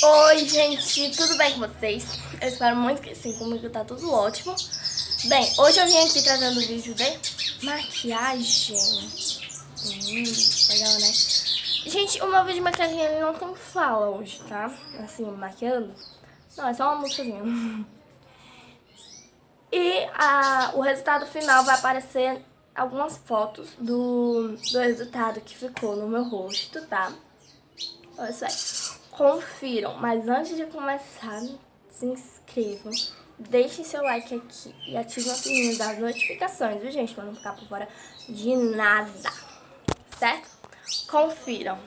Oi, gente, tudo bem com vocês? Eu espero muito que sim, comigo tá tudo ótimo. Bem, hoje eu vim aqui trazendo um vídeo de maquiagem. Legal, né? Gente, o meu vídeo de maquiagem ele não tem fala hoje, tá? Assim, maquiando. Não, é só uma músicazinha. E o resultado final vai aparecer algumas fotos do resultado que ficou no meu rosto, tá? Olha só. Confiram, mas antes de começar, se inscrevam, deixem seu like aqui e ativem o sininho das notificações, viu, gente? Pra não ficar por fora de nada, certo? Confiram.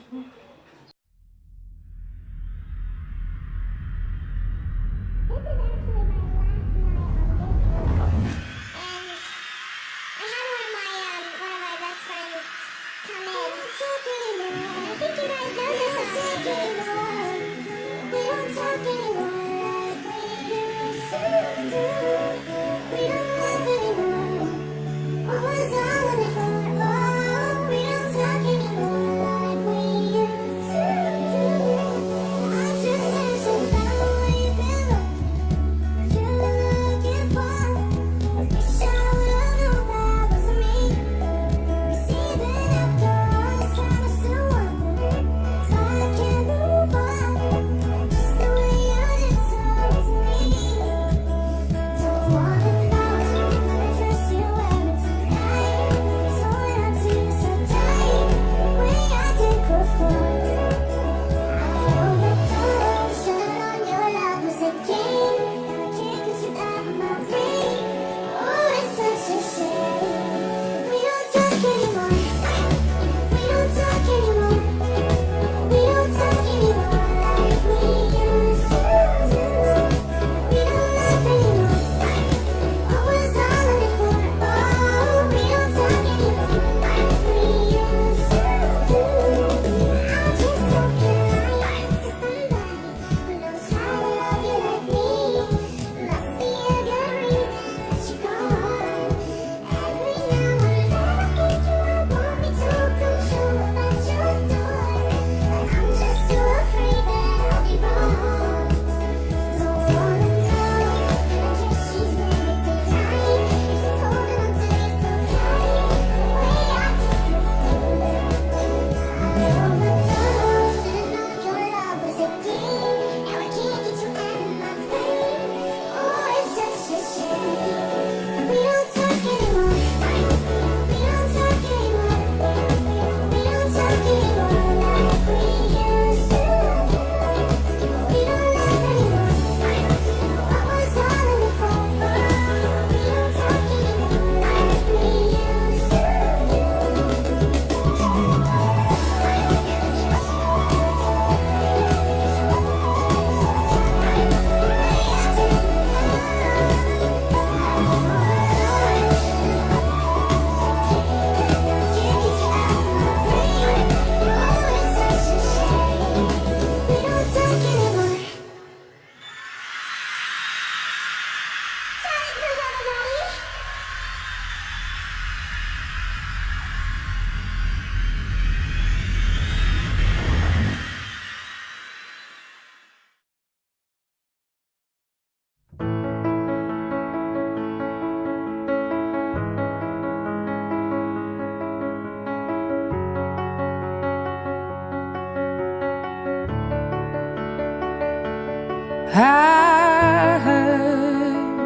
I heard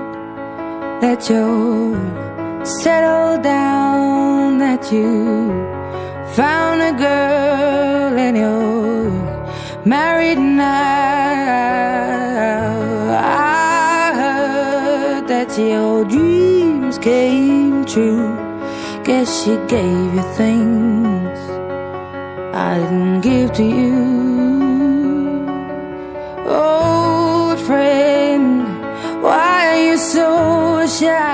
that you're settled down, that you found a girl and you're married now. I heard that your dreams came true. Guess she gave you things I didn't give to you. Friend, why are you so shy?